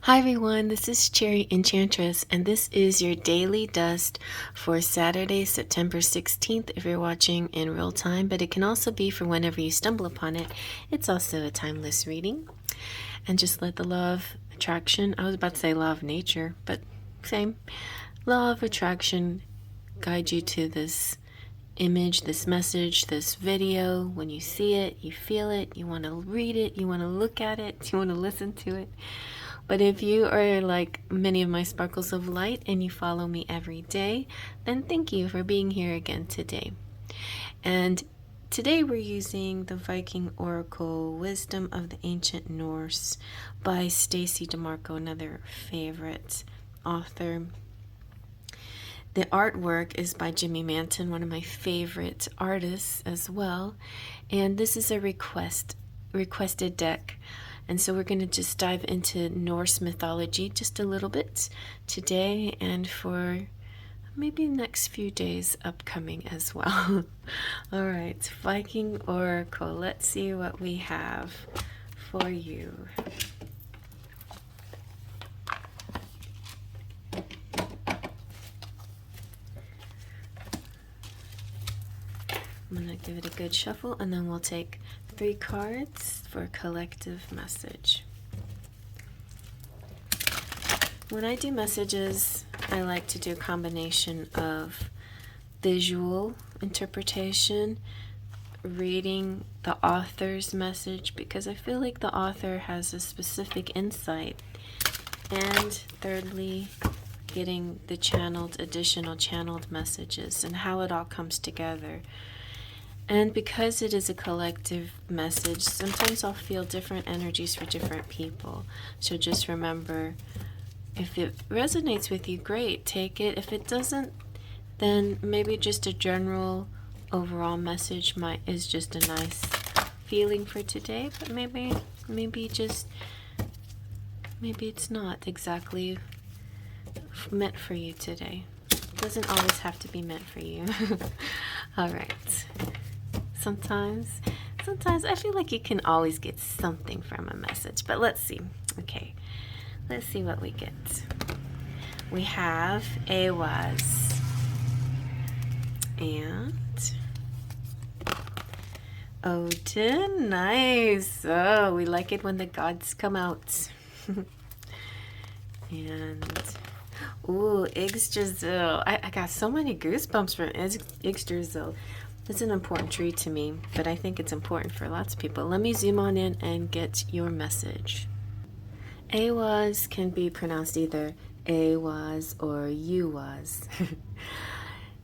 Hi everyone, this is Cherry Enchantress, and this is your daily dust for Saturday, September 16th if you're watching in real time, but it can also be for whenever you stumble upon it. It's also a timeless reading. And just let the law of attraction, I was about to say law of nature, but same, law of attraction guide you to this image, this message, this video. When you see it, you feel it, you want to read it, you want to look at it, you want to listen to it. But if you are like many of my sparkles of light and you follow me every day, then thank you for being here again today. And today we're using the Viking Oracle Wisdom of the Ancient Norse by Stacy DeMarco, another favorite author. The artwork is by Jimmy Manton, one of my favorite artists as well. And this is a requested deck. And so we're going to just dive into Norse mythology just a little bit today and for maybe the next few days upcoming as well. All right, Viking Oracle. Let's see what we have for you. I'm going to give it a good shuffle, and then we'll take 3 cards for a collective message. When I do messages, I like to do a combination of visual interpretation, reading the author's message, because I feel like the author has a specific insight, and thirdly, getting the additional channeled messages and how it all comes together. And because it is a collective message, sometimes I'll feel different energies for different people. So just remember, if it resonates with you, great, take it. If it doesn't, then maybe just a general overall message is just a nice feeling for today. But maybe it's not exactly meant for you today. It doesn't always have to be meant for you. All right. Sometimes I feel like you can always get something from a message, but let's see. Okay, let's see what we get. We have Awas and Odin. Nice. Oh, we like it when the gods come out. And ooh, Yggdrasil. I got so many goosebumps from Yggdrasil. It's an important tree to me, but I think it's important for lots of people. Let me zoom on in and get your message. Awas can be pronounced either Awas or Uwas.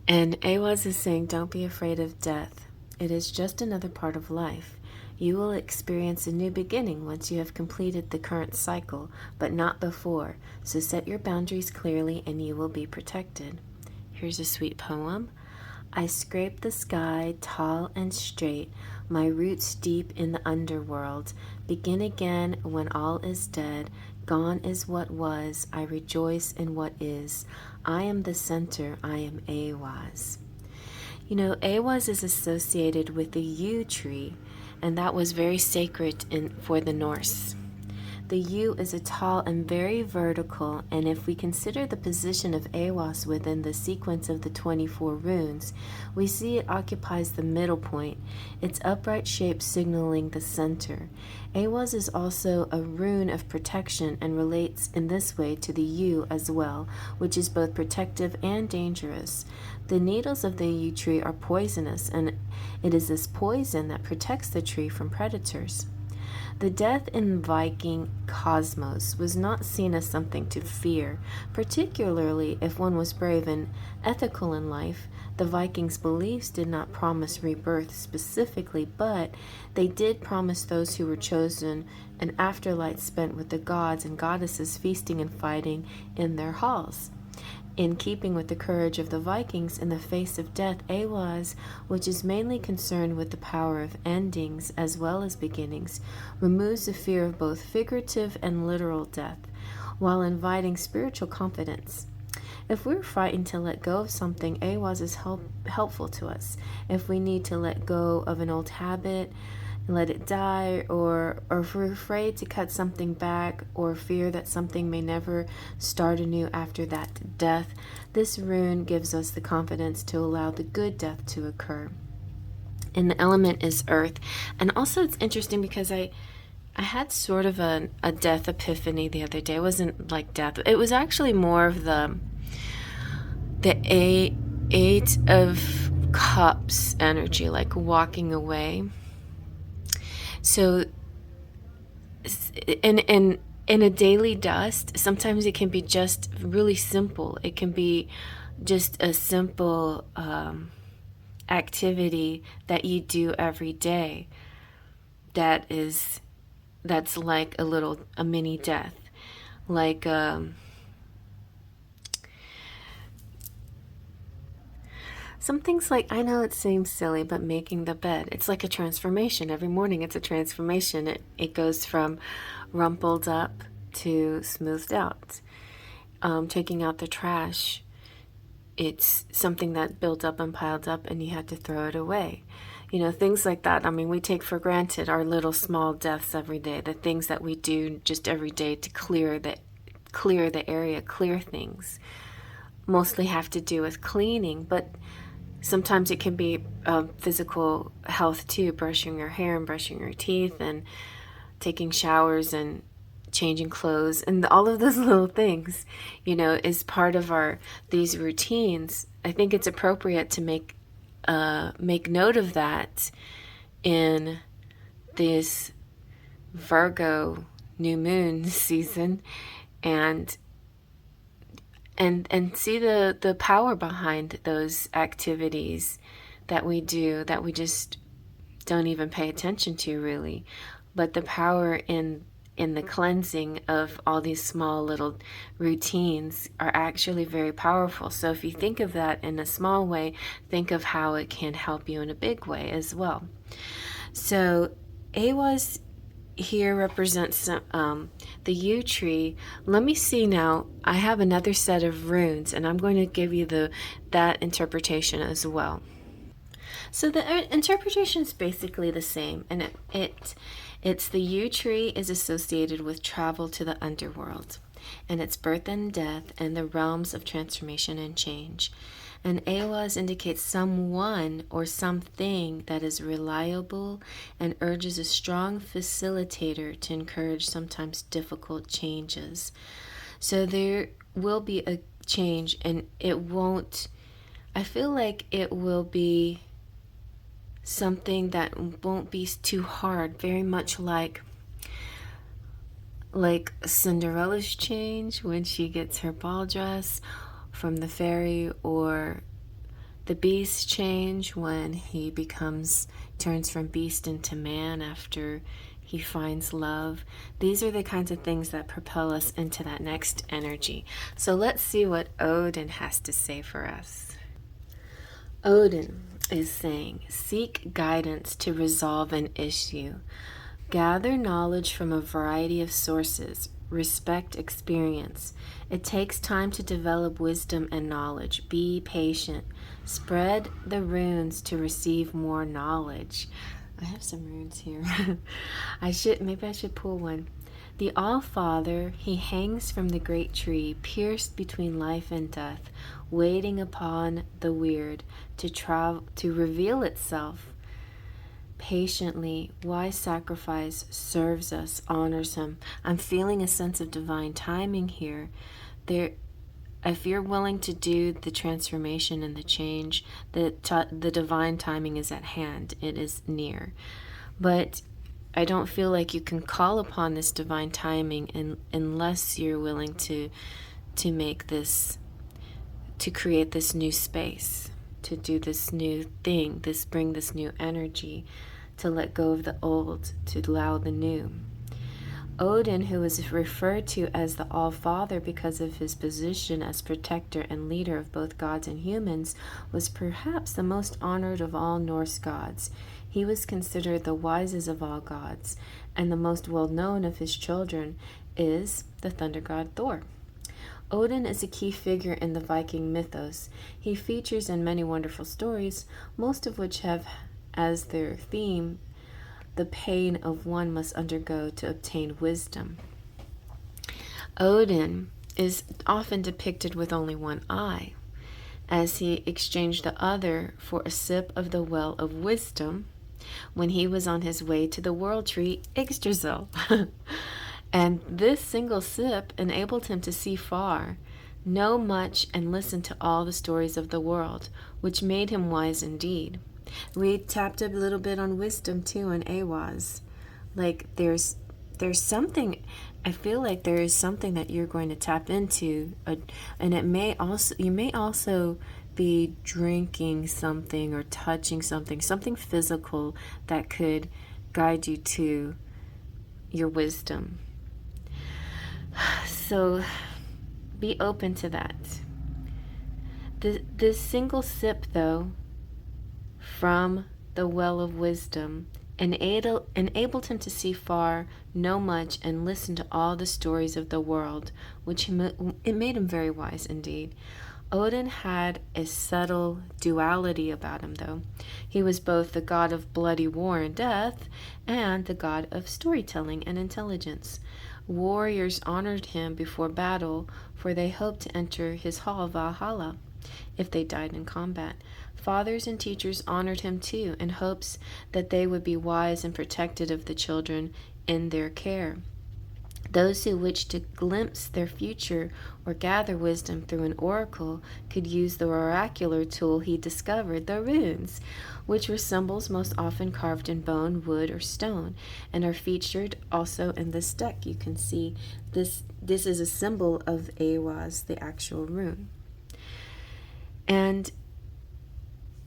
And Awas is saying, don't be afraid of death. It is just another part of life. You will experience a new beginning once you have completed the current cycle, but not before. So set your boundaries clearly and you will be protected. Here's a sweet poem. I scrape the sky tall and straight, my roots deep in the underworld. Begin again when all is dead. Gone is what was, I rejoice in what is. I am the center, I am Awas. You know, Awas is associated with the yew tree, and that was very sacred for the Norse. The yew is a tall and very vertical, and if we consider the position of Awas within the sequence of the 24 runes, we see it occupies the middle point, its upright shape signaling the center. Awas is also a rune of protection and relates in this way to the yew as well, which is both protective and dangerous. The needles of the yew tree are poisonous, and it is this poison that protects the tree from predators. The death in Viking cosmos was not seen as something to fear, particularly if one was brave and ethical in life. The Vikings' beliefs did not promise rebirth specifically, but they did promise those who were chosen an afterlife spent with the gods and goddesses feasting and fighting in their halls. In keeping with the courage of the Vikings in the face of death, Awas, which is mainly concerned with the power of endings as well as beginnings, removes the fear of both figurative and literal death, while inviting spiritual confidence. If we're frightened to let go of something, Awas is helpful to us. If we need to let go of an old habit, and let it die, or if we're afraid to cut something back or fear that something may never start anew after that death, this rune gives us the confidence to allow the good death to occur. And the element is earth. And also it's interesting because I had sort of a death epiphany the other day. It wasn't like death. It was actually more of the eight of cups energy, like walking away. So in a daily dust, sometimes it can be just really simple. It can be just a simple activity that you do every day that's like a mini death, like some things, like, I know it seems silly, but making the bed, it's like a transformation. Every morning it's a transformation. It goes from rumpled up to smoothed out. Taking out the trash, it's something that built up and piled up and you had to throw it away. Things like that. I mean, we take for granted our little small deaths every day, the things that we do just every day to clear the area, clear things. Mostly have to do with cleaning, but sometimes it can be physical health too, brushing your hair and brushing your teeth and taking showers and changing clothes, and all of those little things, is part of these routines. I think it's appropriate to make note of that in this Virgo new moon season, and see the power behind those activities that we do, that we just don't even pay attention to really, but the power in the cleansing of all these small little routines are actually very powerful. So if you think of that in a small way, think of how it can help you in a big way as well. So Awas here represents the yew tree. Let me see now. I have another set of runes, and I'm going to give you that interpretation as well. So the interpretation is basically the same, and it's the yew tree is associated with travel to the underworld, and its birth and death and the realms of transformation and change. And Awas indicates someone or something that is reliable and urges a strong facilitator to encourage sometimes difficult changes. So there will be a change, and I feel like it will be something that won't be too hard, very much like Cinderella's change when she gets her ball dress from the fairy, or the beast's change when he turns from beast into man after he finds love. These are the kinds of things that propel us into that next energy. So let's see what Odin has to say for us. Odin is saying, seek guidance to resolve an issue. Gather knowledge from a variety of sources. Respect experience. It takes time to develop wisdom and knowledge. Be patient. Spread the runes to receive more knowledge. I have some runes here. Maybe I should pull one. The All-Father, he hangs from the great tree, pierced between life and death, waiting upon the weird to reveal itself. Patiently, wise sacrifice serves us, honors him. I'm feeling a sense of divine timing here. If you're willing to do the transformation and the change, the divine timing is at hand. It is near. But I don't feel like you can call upon this divine timing unless you're willing to make this, to create this new space, to do this new thing, bring this new energy, to let go of the old, to allow the new. Odin, who is referred to as the All-Father because of his position as protector and leader of both gods and humans, was perhaps the most honored of all Norse gods. He was considered the wisest of all gods, and the most well-known of his children is the thunder god Thor. Odin is a key figure in the Viking mythos. He features in many wonderful stories, most of which have as their theme the pain of one must undergo to obtain wisdom. Odin is often depicted with only one eye, as he exchanged the other for a sip of the well of wisdom when he was on his way to the world tree Yggdrasil. And this single sip enabled him to see far, know much, and listen to all the stories of the world, which made him wise indeed. We tapped a little bit on wisdom too in Awaz. Like there's something, I feel like there is something that you're going to tap into, and it may also, you may also be drinking something or touching something physical that could guide you to your wisdom. So be open to that. This single sip, though, from the well of wisdom enabled him to see far, know much, and listen to all the stories of the world, which it made him very wise indeed. Odin had a subtle duality about him, though. He was both the god of bloody war and death and the god of storytelling and intelligence. Warriors honored him before battle, for they hoped to enter his hall Valhalla if they died in combat. Fathers and teachers honored him too, in hopes that they would be wise and protected of the children in their care. Those who wished to glimpse their future or gather wisdom through an oracle could use the oracular tool he discovered, the runes, which were symbols most often carved in bone, wood, or stone, and are featured also in this deck. You can see this is a symbol of Awaz, the actual rune. And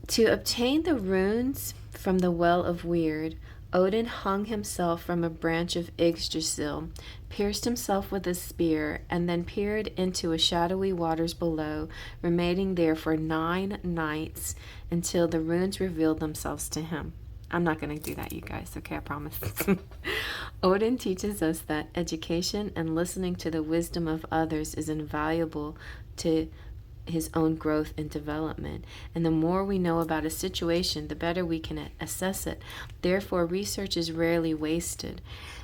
to obtain the runes from the Well of Weird, Odin hung himself from a branch of Yggdrasil, pierced himself with a spear, and then peered into a shadowy waters below, remaining there for 9 nights until the runes revealed themselves to him. I'm not going to do that, you guys, okay, I promise. Odin teaches us that education and listening to the wisdom of others is invaluable to his own growth and development. And the more we know about a situation, the better we can assess it. Therefore, research is rarely wasted.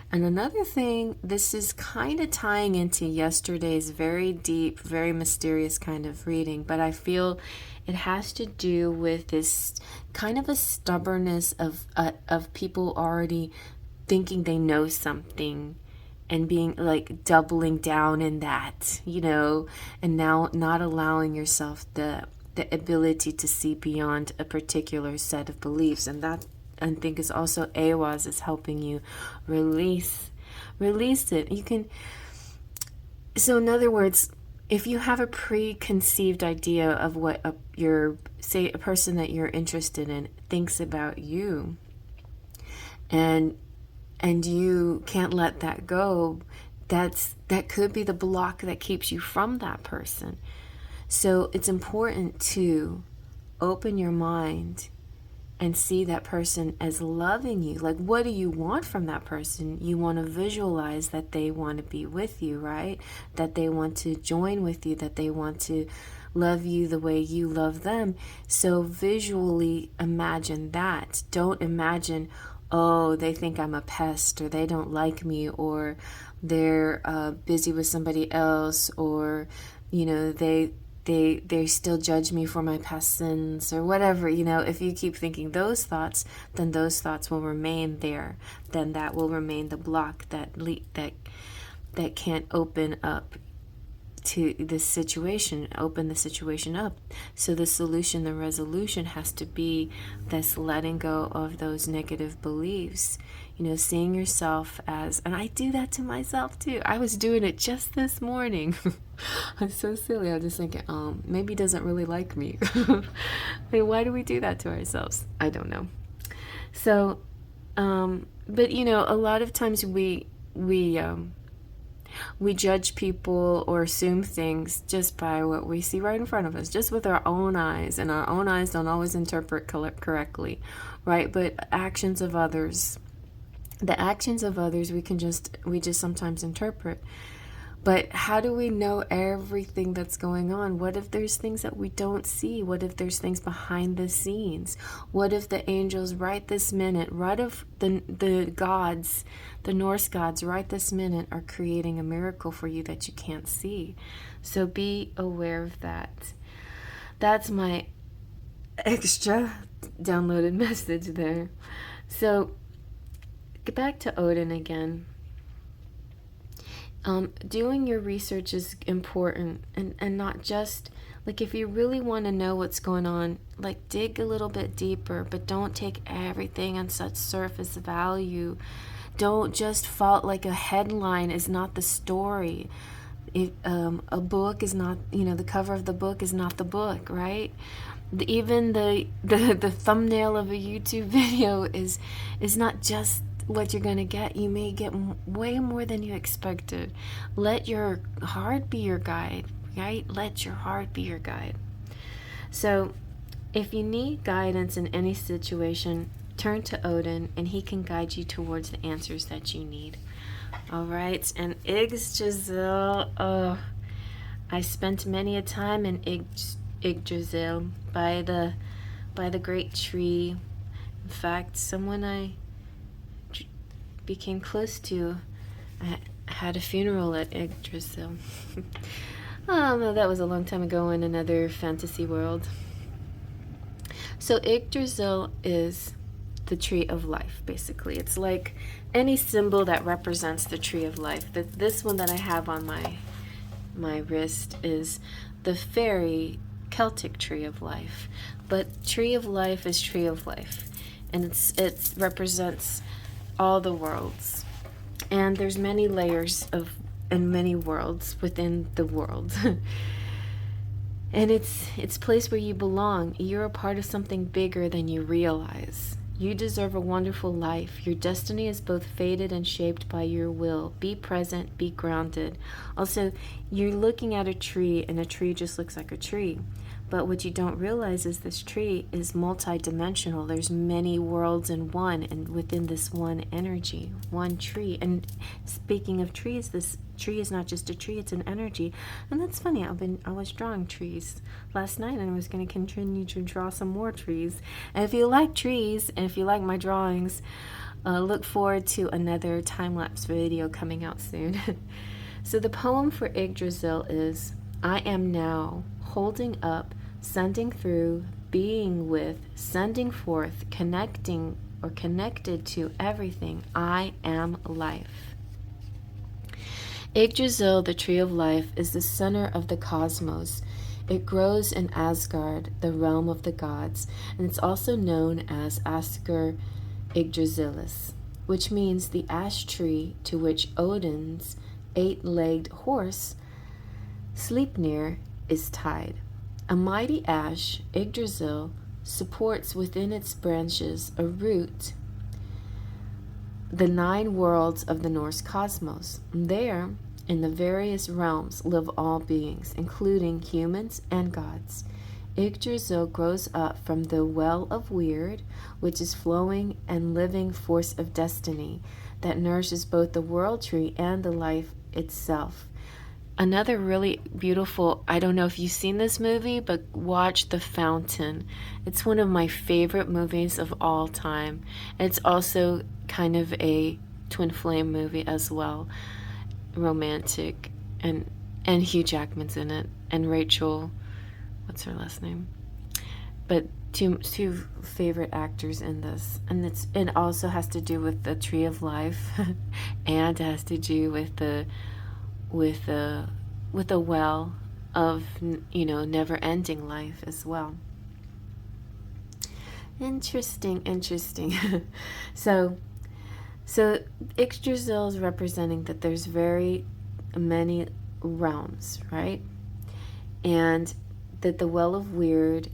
And another thing, this is kind of tying into yesterday's very deep, very mysterious kind of reading, but I feel it has to do with this kind of a stubbornness of people already thinking they know something and being like doubling down in that, and now not allowing yourself the ability to see beyond a particular set of beliefs. And that, I think, is also Awaz is helping you release it. You can, so in other words, if you have a preconceived idea of what a person that you're interested in thinks about you, and you can't let that go, that could be the block that keeps you from that person. So it's important to open your mind and see that person as loving you. Like, what do you want from that person? You want to visualize that they want to be with you, right? That they want to join with you, that they want to love you the way you love them. So visually imagine that. Don't imagine, oh, they think I'm a pest, or they don't like me, or they're busy with somebody else, or they still judge me for my past sins, or whatever. If you keep thinking those thoughts, then those thoughts will remain there. Then that will remain the block that can't open up to this situation, open the situation up. So the solution, the resolution has to be this letting go of those negative beliefs, seeing yourself as, and I do that to myself too. I was doing it just this morning. I'm so silly. I'm just thinking, maybe he doesn't really like me. Why do we do that to ourselves? I don't know. So, but a lot of times we judge people or assume things just by what we see right in front of us, just with our own eyes, and our own eyes don't always interpret correctly, right? But the actions of others we just sometimes interpret. But how do we know everything that's going on? What if there's things that we don't see? What if there's things behind the scenes? What if the angels right this minute, right if the gods, the Norse gods right this minute are creating a miracle for you that you can't see? So be aware of that. That's my extra downloaded message there. So get back to Odin again. Doing your research is important, and not just, like, if you really want to know what's going on, like, dig a little bit deeper, but don't take everything on such surface value. Don't just fall, like, a headline is not the story. A book is not, the cover of the book is not the book, right? Even the thumbnail of a YouTube video is not just what you're going to get. You may get way more than you expected. Let your heart be your guide, right? Let your heart be your guide. So if you need guidance in any situation, turn to Odin, and he can guide you towards the answers that you need. All right. And Yggdrasil, I spent many a time in Yggdrasil by the great tree. In fact, someone I became close to, I had a funeral at Yggdrasil. That was a long time ago in another fantasy world. So Yggdrasil is the tree of life, basically. It's like any symbol that represents the tree of life. This one that I have on my wrist is the fairy Celtic tree of life. But tree of life is tree of life, and it represents all the worlds, and there's many layers and many worlds within the world. And it's place where you belong. You're a part of something bigger than you realize. You deserve a wonderful life. Your destiny is both fated and shaped by your will. Be present, be grounded. Also, you're looking at a tree, and a tree just looks like a tree. But what you don't realize is this tree is multidimensional. There's many worlds in one, and within this one energy, one tree. And speaking of trees, this tree is not just a tree, it's an energy. And that's funny. I was drawing trees last night, and I was going to continue to draw some more trees. And if you like trees, and if you like my drawings, look forward to another time-lapse video coming out soon. So the poem for Yggdrasil is, I am now, holding up, sending through, being with, sending forth, connecting or connected to everything. I am life. Yggdrasil, the tree of life, is the center of the cosmos. It grows in Asgard, the realm of the gods, and it's also known as Asker Yggdrasilis, which means the ash tree to which Odin's 8-legged horse, Sleipnir, is tied. A mighty ash, Yggdrasil, supports within its branches a root, the 9 worlds of the Norse cosmos. There, in the various realms, live all beings, including humans and gods. Yggdrasil grows up from the well of Weird, which is flowing and living force of destiny that nourishes both the world tree and the life itself. Another really beautiful, I don't know if you've seen this movie, but watch The Fountain. It's one of my favorite movies of all time. It's also kind of a twin flame movie as well. Romantic, and Hugh Jackman's in it, and Rachel, what's her last name? But two favorite actors in this, and it also has to do with the tree of life, and it has to do with the well of, never-ending life as well. Interesting. So Yggdrasil is representing that there's very many realms, right? And that the well of Weird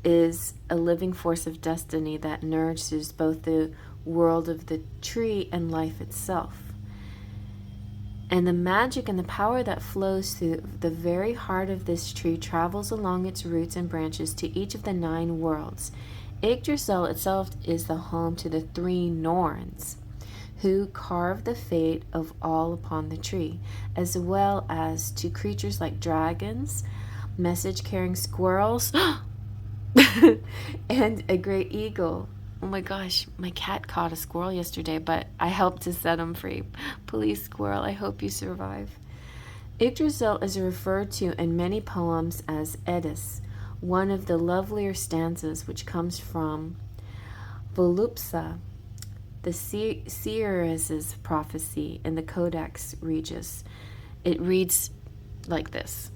is a living force of destiny that nourishes both the world of the tree and life itself. And the magic and the power that flows through the very heart of this tree travels along its roots and branches to each of the 9 worlds. Yggdrasil itself is the home to the 3 Norns, who carved the fate of all upon the tree, as well as to creatures like dragons, message-carrying squirrels, and a great eagle. Oh my gosh, my cat caught a squirrel yesterday, but I helped to set him free. Please, squirrel, I hope you survive. Yggdrasil is referred to in many poems as Edis, one of the lovelier stanzas which comes from Volupsa, the seeress's prophecy in the Codex Regius. It reads like this.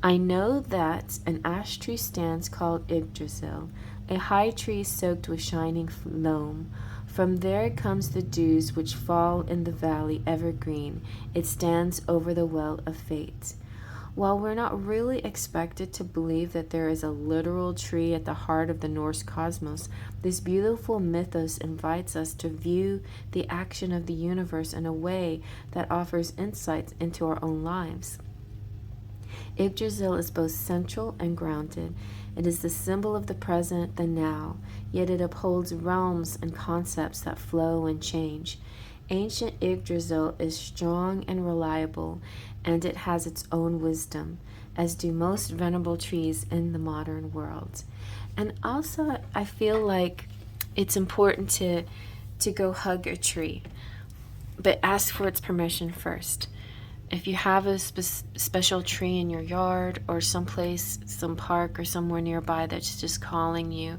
I know that an ash tree stands called Yggdrasil, a high tree soaked with shining loam. From there comes the dews which fall in the valley evergreen. It stands over the well of fate. While we're not really expected to believe that there is a literal tree at the heart of the Norse cosmos, this beautiful mythos invites us to view the action of the universe in a way that offers insights into our own lives. Yggdrasil is both central and grounded. It is the symbol of the present, the now, yet it upholds realms and concepts that flow and change. Ancient Yggdrasil is strong and reliable, and it has its own wisdom, as do most venerable trees in the modern world. And also, I feel like it's important to go hug a tree, but ask for its permission first. If you have a special tree in your yard or someplace, some park or somewhere nearby that's just calling you,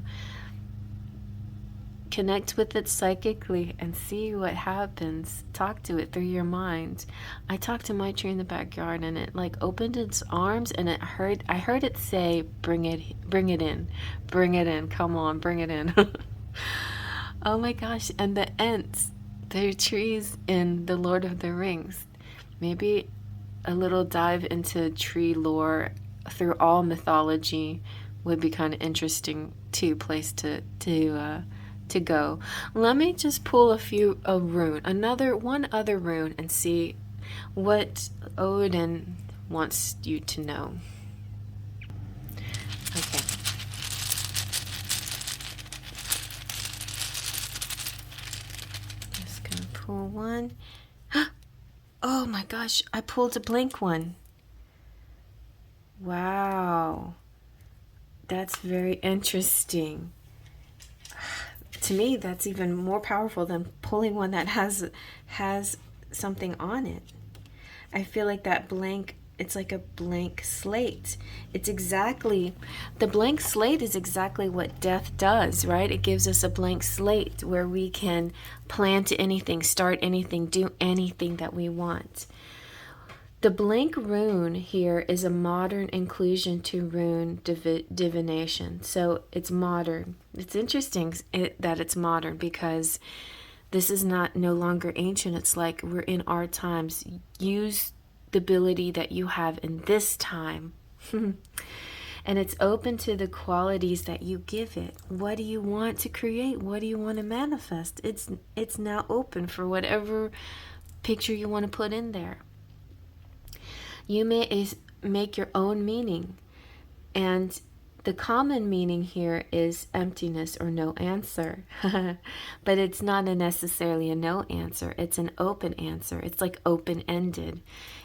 connect with it psychically and see what happens. Talk to it through your mind. I talked to my tree in the backyard and it like opened its arms and I heard it say, bring it in, come on, bring it in. Oh my gosh, and the Ents, they're trees in The Lord of the Rings. Maybe a little dive into tree lore through all mythology would be kind of interesting too, place to go. Let me just pull a rune, one other rune, and see what Odin wants you to know. Okay. Just gonna pull one. Oh my gosh, I pulled a blank one. Wow. That's very interesting. To me, that's even more powerful than pulling one that has something on it. I feel like that blank, it's like a blank slate. The blank slate is exactly what death does, right? It gives us a blank slate where we can plant anything, start anything, do anything that we want. The blank rune here is a modern inclusion to rune divination. So it's modern. It's interesting that it's modern because this is no longer ancient. It's like we're in our times. Use the ability that you have in this time. And it's open to the qualities that you give it. What do you want to create? What do you want to manifest? It's now open for whatever picture you want to put in there. You may make your own meaning, and the common meaning here is emptiness or no answer. But it's not necessarily a no answer. It's an open answer. It's like open-ended.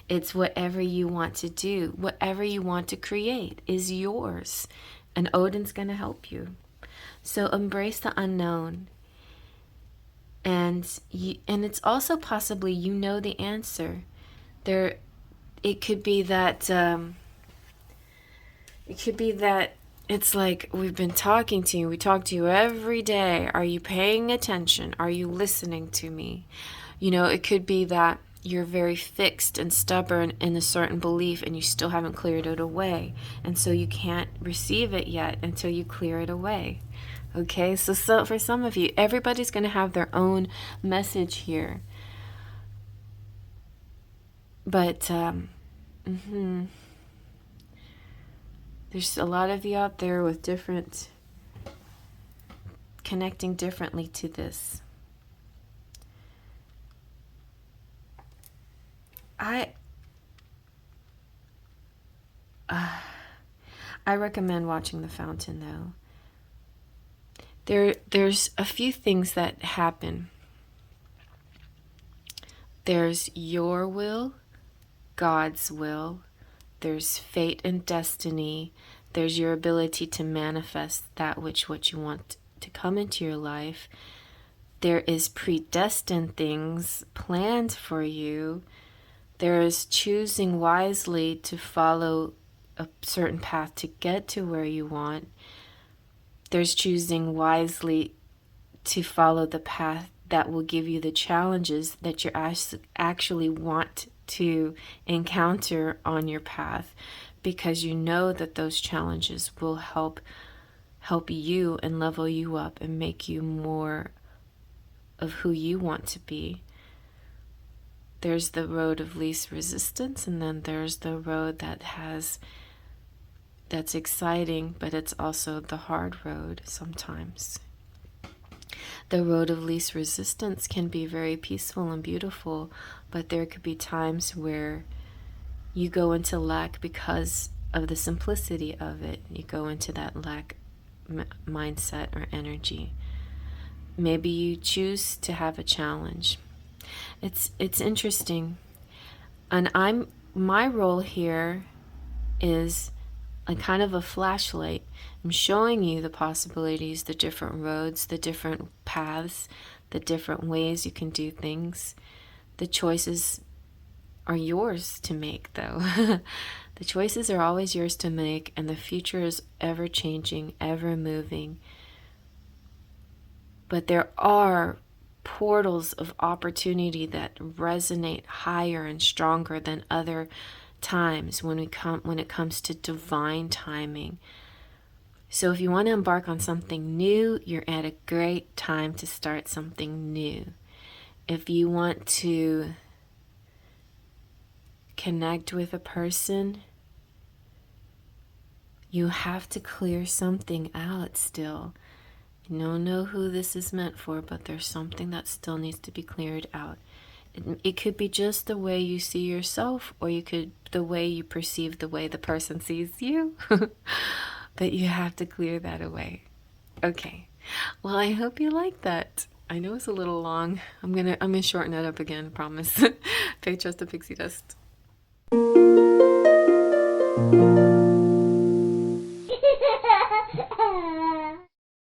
It's whatever you want to do, whatever you want to create is yours, and Odin's going to help you. So embrace the unknown. And it's also possibly the answer. It could be that it's like we've been talking to you. We talk to you every day. Are you paying attention? Are you listening to me? It could be that you're very fixed and stubborn in a certain belief and you still haven't cleared it away. And so you can't receive it yet until you clear it away. Okay, so for some of you, everybody's going to have their own message here. But there's a lot of you out there with connecting differently to this. I recommend watching The Fountain, though. There's a few things that happen. There's your will, God's will. There's fate and destiny. There's your ability to manifest that what you want to come into your life. There is predestined things planned for you. There is choosing wisely to follow a certain path to get to where you want. There's choosing wisely to follow the path that will give you the challenges that you actually want to encounter on your path, because you know that those challenges will help you and level you up and make you more of who you want to be. There's the road of least resistance, and then there's the road that's exciting, but it's also the hard road sometimes. The road of least resistance can be very peaceful and beautiful, but there could be times where you go into lack because of the simplicity of it. You go into that lack mindset or energy. Maybe you choose to have a challenge. It's interesting. And my role here is a kind of a flashlight. I'm showing you the possibilities, the different roads, the different paths, the different ways you can do things. The choices are yours to make, though. The choices are always yours to make, and the future is ever changing, ever moving. But there are portals of opportunity that resonate higher and stronger than other times when it comes to divine timing. So if you want to embark on something new, you're at a great time to start something new. If you want to connect with a person, you have to clear something out still. You don't know who this is meant for, but there's something that still needs to be cleared out. It could be just the way you see yourself, or the way you perceive the way the person sees you. But you have to clear that away. Okay. Well, I hope you like that. I know it's a little long. I'm gonna shorten it up again, I promise. Pay trust to Pixie Dust.